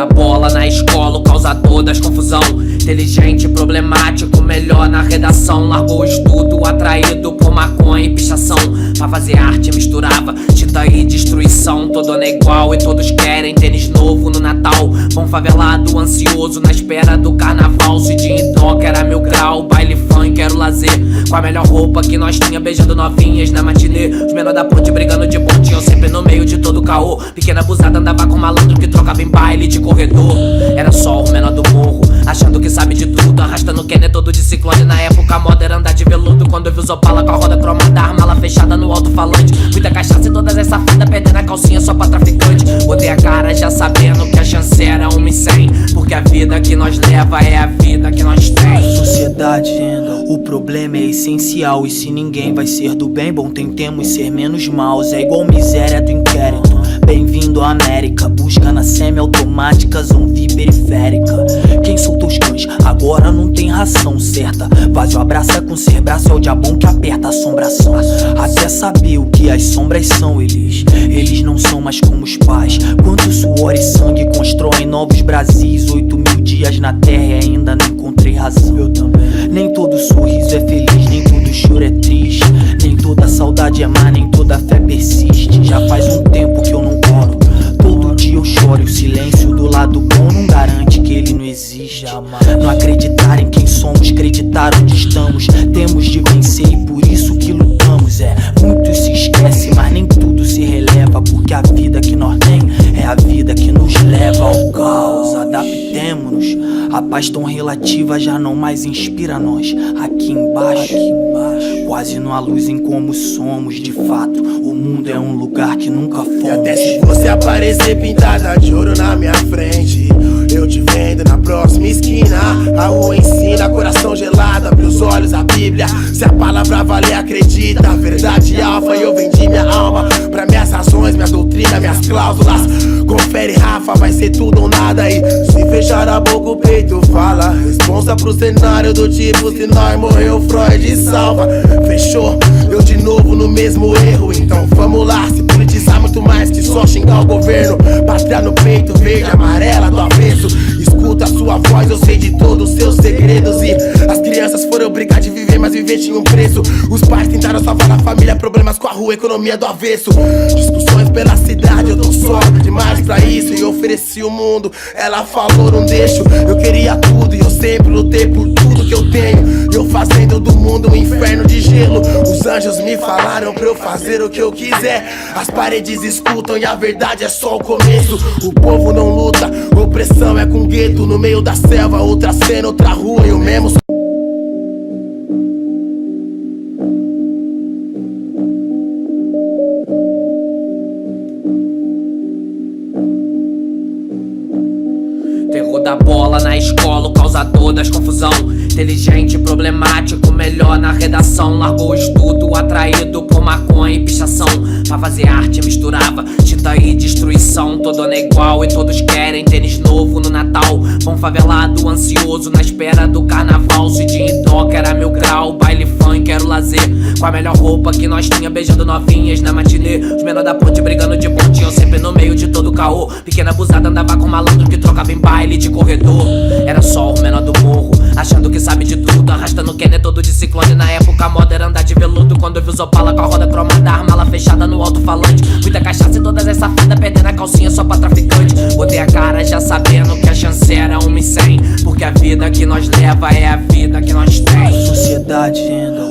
da bola na escola, o causador das confusão. Inteligente, problemático, melhor na redação. Largou o estudo, atraído por maconha e pichação. Pra fazer arte misturava tinta e destruição. Todo ano é igual e todos querem tênis novo no Natal. Bom favelado, ansioso na espera do carnaval. Se de intoca era mil grau, baile funk era o lazer. Com a melhor roupa que nós tinha, beijando novinhas na matinê. Os menor da ponte brigando de pontinho, sempre no meio de todo caô. Pequena abusada andava com malandro que trocava em baile de corredor. Era só o menor do morro, achando que sabe de tudo, arrastando Kenner todo de ciclone. Na época a moda era andar de veludo. Quando eu vi o Zopala com a roda cromada, armala fechada no alto-falante. Muita cachaça e todas essa fada perdendo a calcinha só pra traficante. Botei a cara já sabendo que a chance era 1 em 100. Porque a vida que nós leva é a vida que nós tem. Sociedade, o problema é essencial. E se ninguém vai ser do bem, bom, tentemos ser menos maus. É igual miséria do inquérito. Bem-vindo à América, busca na semi-automática, zumbi periférica. Quem soltou os cães, agora não tem ração certa. Vazio abraça com ser braço, é o diabão que aperta a assombração. Até saber o que as sombras são, eles não são mais como os pais. Quanto suor e sangue constroem novos Brasis. 8.000 dias na terra e ainda não encontrei razão. Eu também. Nem todo sorriso é feliz, nem todo choro é triste. Nem toda saudade é má, nem toda fé persiste. Já faz um tempo que eu não coro, todo dia eu choro. E o silêncio do lado bom não garante que ele não existe. Não acreditar em quem somos, acreditar onde estamos. Temos de vencer e por isso que lutamos. Muito se esquece, mas nem tudo se releva. Porque a vida que nós tem é a vida que nos leva ao caos. Adaptemo-nos, a paz tão relativa já não mais inspira nós. Aqui embaixo, quase não há luz em como somos de fato. O mundo é um lugar que nunca fomos. E até se você aparecer pintada de ouro na minha frente, eu te vendo na próxima esquina. A rua ensina, coração gelado, abre os olhos, a Bíblia. Se a palavra valer, acredita. A verdade alfa, eu vendi minha alma pra minhas razões, minha doutrina, minhas cláusulas. Confere, Rafa, vai ser tudo ou nada aí. Se fechar a boca, o peito fala. Responsa pro cenário do tipo, se nós morreu, Freud salva. Fechou, eu de novo no mesmo erro. Então vamos lá, se politizar muito mais que só xingar o governo. Pátria no peito, verde, amarela do avesso. Escuta a sua voz, eu sei de todos os seus segredos. E as crianças foram obrigadas a viver, mas viver tinha um preço. Os pais tentaram salvar a família, problemas com a rua, economia do avesso. Discussões pela cidade, eu tô sóbrio demais pra isso. E ofereci o mundo, ela falou não deixo. Eu queria tudo e eu sempre lutei por tudo que eu tenho. Eu fazendo do mundo um inferno de gelo. Os anjos me falaram pra eu fazer o que eu quiser. As paredes escutam e a verdade é só o começo. O povo não luta, opressão é com gueto. No meio da selva, outra cena, outra rua e o mesmo. Terror da bola na escola, o causador das confusão. Inteligente, problemático, melhor na redação. Largou o estudo, atraído por maconha e pichação. Pra fazer arte misturava tinta e destruição. Todo ano é igual e todos querem tênis novo no Natal. Bom favelado, ansioso na espera do carnaval. Se de intoca era mil grau, baile funk era o lazer. Com a melhor roupa que nós tinha, beijando novinhas na matinê. Os menor da ponte brigando de pontinho, sempre no meio de todo caô. Pequena abusada andava com malandro que trocava em baile de corredor. Era só o menor do morro, achando que sabe de tudo, arrastando Kenner todo de ciclone. Na época a moda era andar de veludo. Quando eu vi o Zopala com a roda cromada, armala fechada no alto-falante. Muita cachaça e todas essa fada perdendo a calcinha só pra traficante. Botei a cara já sabendo que a chance era 1 em 100. Porque a vida que nós leva é a vida que nós tem. Sociedade,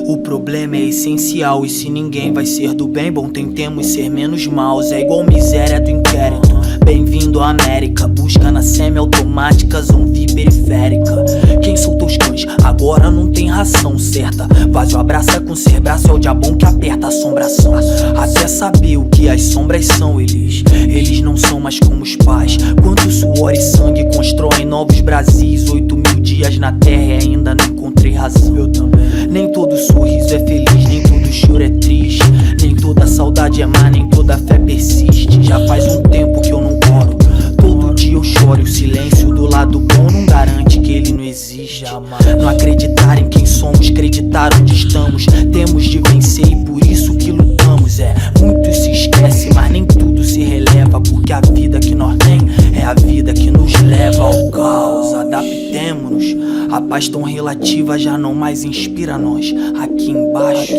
o problema é essencial. E se ninguém vai ser do bem, bom, tentemos ser menos maus. É igual miséria do inquérito. Bem-vindo à América, busca na semi-automática, zumbi periférica. Quem soltou os cães, agora não tem ração certa. Vazio abraça com ser braço, é o diabão que aperta a assombração. Até saber o que as sombras são, eles não são mais como os pais. Quanto suor e sangue constroem novos Brasis. 8.000 dias na terra e ainda não encontrei razão. Eu também. Nem todo sorriso é feliz, nem todo choro é triste. Nem toda saudade é má, nem toda fé persiste. Já faz um tempo que eu não coro, todo dia eu choro. E o silêncio do lado bom não garante que ele não existe. Não acreditar em quem somos, acreditar onde estamos. Temos de vencer e por isso que lutamos. Muito se esquece, mas nem tudo se releva. Porque a vida que nós tem é a vida que nos leva. A paz tão relativa já não mais inspira nós. Aqui embaixo,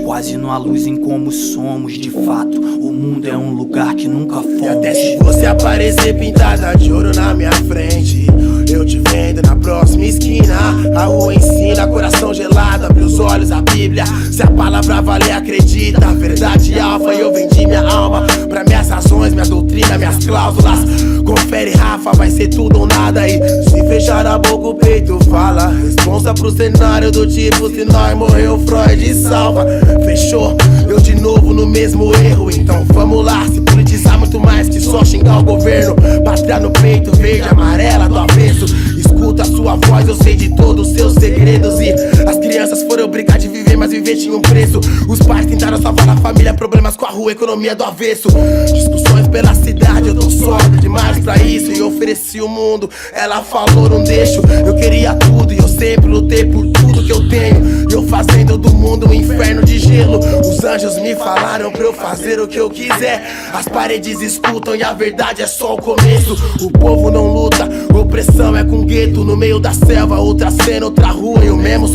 quase não há luz em como somos de fato. O mundo é um lugar que nunca fomos. E até se você aparecer pintada de ouro na minha frente, eu te vendo na próxima esquina. A rua ensina, coração gelado, abre os olhos, a Bíblia. Se a palavra valer, acredita. A verdade alfa, eu vendi minha alma pra minhas razões, minha doutrina, minhas cláusulas. Confere, Rafa, vai ser tudo ou nada aí. Se fechar a boca, o peito fala. Responsa pro cenário do tipo, se nós morreu, Freud salva. Fechou, eu de novo no mesmo erro. Então vamos lá, se politizar muito mais que só xingar o governo. Pátria no peito, verde, amarela, do avesso. Escuta a sua voz, eu sei de todos os seus segredos. E as crianças foram obrigadas a viver, mas viver tinha um preço. Os pais tentaram salvar a família, problemas com a rua, economia do avesso. Discussões pela cidade, eu tô sóbrio demais pra isso. E ofereci o mundo, ela falou não deixo. Eu queria tudo e eu sempre lutei por tudo que eu tenho. E eu fazendo do mundo um inferno de gelo. Os anjos me falaram pra eu fazer o que eu quiser. As paredes escutam e a verdade é só o começo. O povo não luta, opressão é com gueto. No meio da selva, outra cena, outra rua e o mesmo.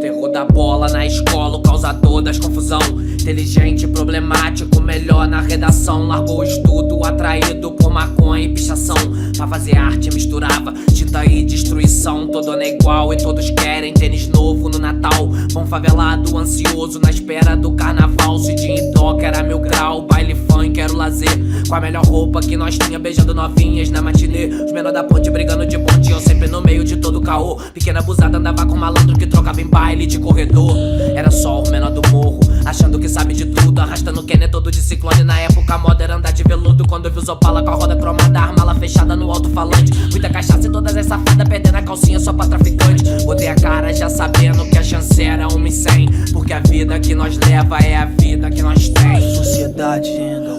Terror da bola na escola, o causador das confusão. Inteligente, problemático, melhor na redação. Largou o estudo, atraído por maconha e pichação. Pra fazer arte misturava tinta e destruição. Todo ano é igual e todos querem tênis novo no Natal. Bom favelado, ansioso na espera do carnaval. Cidinho e toca era meu grau, baile funk era o lazer. Com a melhor roupa que nós tinha, beijando novinhas na matinê. Os menor da ponte brigando de ponte, eu sempre no meio de todo caô. Pequena abusada andava com malandro que trocava em baile de corredor. Era só o menor do morro, achando que sabe de tudo. Arrastando Kenner todo de ciclone. Na época a moda era andar de veludo. Quando eu vi os Opala com a roda cromada, a armala fechada no alto-falante. Muita cachaça e todas as safadas perdendo a calcinha só pra traficante. Botei a cara já sabendo que a chance era 1 em 100. Porque a vida que nós leva é a vida que nós tem. Sociedade,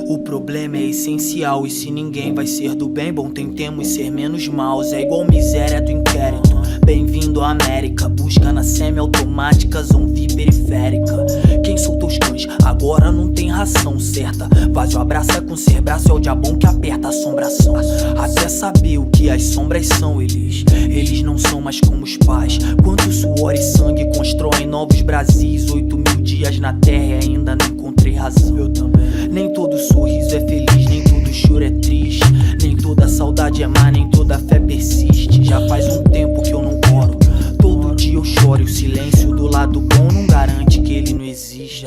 o problema é essencial. E se ninguém vai ser do bem, bom, tentemos ser menos maus. É igual miséria do inquérito. Bem-vindo à América, busca na semi-automática, zumbi periférica. Quem soltou os cães, agora não tem ração certa. Vazio abraça com ser braço, é o diabão que aperta a assombração. Até saber o que as sombras são, eles não são mais como os pais. Quanto suor e sangue constroem novos Brasis. 8.000 dias na terra e ainda não encontrei razão. Eu também. Nem todo sorriso é feliz, nem todo choro é triste. Nem toda saudade é má, nem toda fé persiste. Já faz um tempo que eu não oro, todo dia eu choro. E o silêncio do lado bom não garante que ele não existe.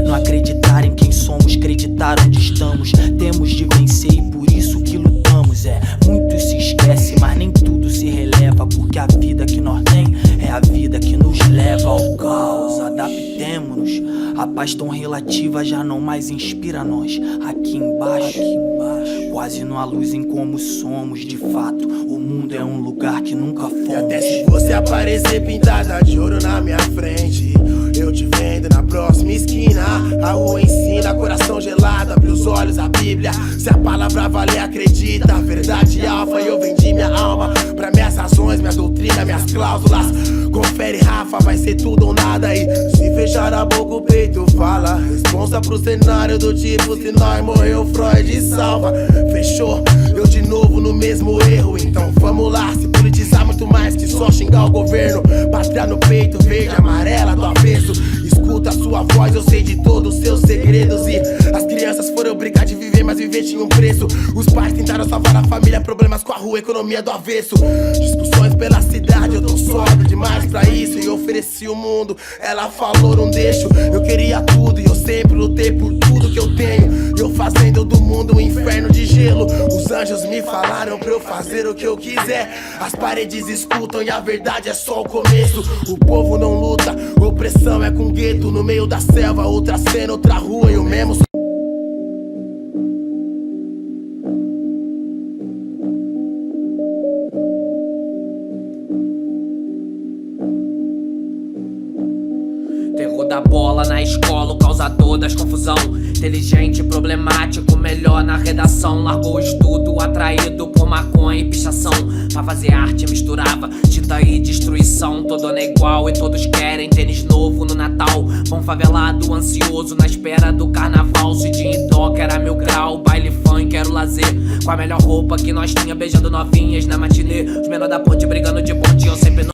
Não acreditar em quem somos, acreditar onde estamos. Temos de vencer e por isso que lutamos. Muito se esquece, mas nem tudo se releva. Porque a vida que nós tem é a vida que nos leva ao caos. Adaptemo-nos, a paz tão relativa já não mais inspira nós. Aqui embaixo, quase não há luz em como somos de fato. O mundo é um lugar que nunca fomos. E até se você aparecer pintada de ouro na minha frente, eu te vendo na próxima esquina. A rua ensina, coração gelado, abre os olhos, a Bíblia. Se a palavra valer, acredita. A verdade alfa, eu vendi minha alma pra minhas razões, minha doutrina, minhas cláusulas. Confere, Rafa, vai ser tudo ou nada aí. Se fechar a boca, o peito fala. Responsa pro cenário do tipo, se nós morreu, Freud salva. Fechou, eu de novo no mesmo erro. Então vamos lá, se politizar muito mais que só xingar o governo. Pátria no peito, verde, amarela, do avesso. Escuta a sua voz, eu sei de todos os seus segredos. E as crianças foram obrigadas a viver, mas viver tinha um preço. Os pais tentaram salvar a família, problemas com a rua, economia do avesso. Discussões pela cidade, eu tô sóbrio demais pra isso. E ofereci o mundo, ela falou não deixo. Eu queria tudo e eu sempre lutei por tudo que eu tenho. E eu fazendo do mundo um inferno de gelo. Os anjos me falaram pra eu fazer o que eu quiser. As paredes escutam e a verdade é só o começo. O povo não luta, opressão é com gueto. No meio da selva, outra cena, outra rua e o mesmo. Terror da bola na escola, o causador das confusão. Inteligente, problemático, melhor melhor na redação. Largou o estudo, atraído por maconha e pichação. Pra fazer arte misturava tinta e destruição. Todo ano é igual e todos querem tênis novo no Natal. Bom favelado, ansioso na espera do carnaval. Se de intoca era meu grau, baile funk era o lazer. Com a melhor roupa que nós tinha, beijando novinhas na matinê. Os menor da ponte brigando de pontinho, sempre no